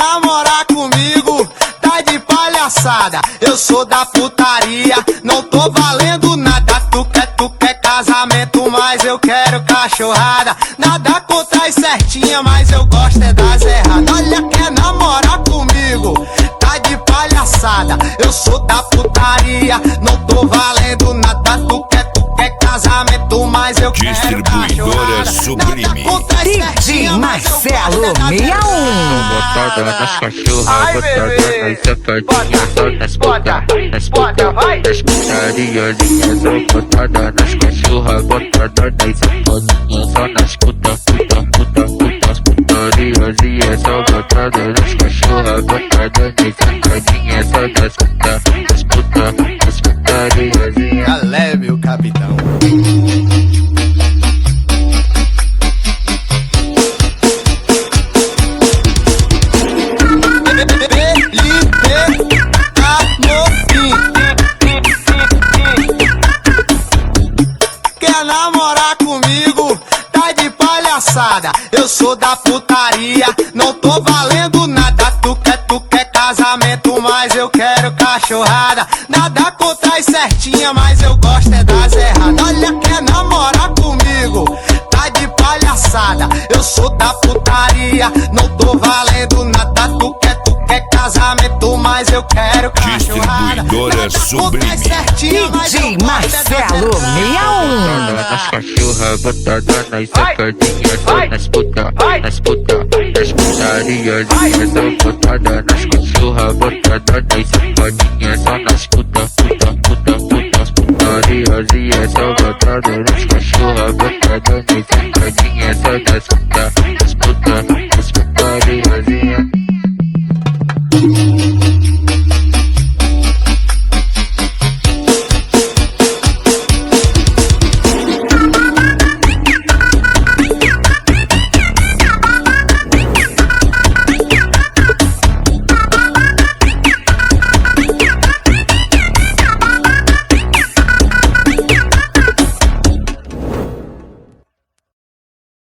namorar comigo, tá de palhaçada. Eu sou da putaria, não tô valendo nada. Tu quer casamento, mas eu quero cachorrada. Nada contra as certinhas, mas eu gosto é das erradas. Olha, quer namorar comigo, tá de palhaçada. Eu sou da putaria, não tô valendo nada. Tu quer casamento, mas eu quero Distribuidora Sublime. DJ Marcelo 61. Botada nas cachorras, botada nas safadinhas, só nas puta, nas putariazinhas. Só botada nas cachorras, botada nas safadinhas, só nas puta, putariazinhas. Só botada nas cachorras, botada nas safadinhas, só nas putariazinhas. Já leve o capitão. Quer namorar comigo, tá de palhaçada. Eu sou da putaria, não tô valendo nada. Tu quer casamento, mas eu quero cachorrada. Nada contra as certinhas, mas eu gosto é das erradas. Olha, quer namorar comigo, tá de palhaçada. Eu sou da putaria, não tô valendo nada. Tu quer casamento, mas eu quero cachorrada. Distribuidora Sublime. DJ Marcelo 61. Nas cachorras, botada nas safadinhas, só nas putariazinhas. Só botada nas cachorras, botada nas safadinhas, só nas putariazinhas. Só botada nas cachorras, botada nas safadinhas, só nas putariazinhas.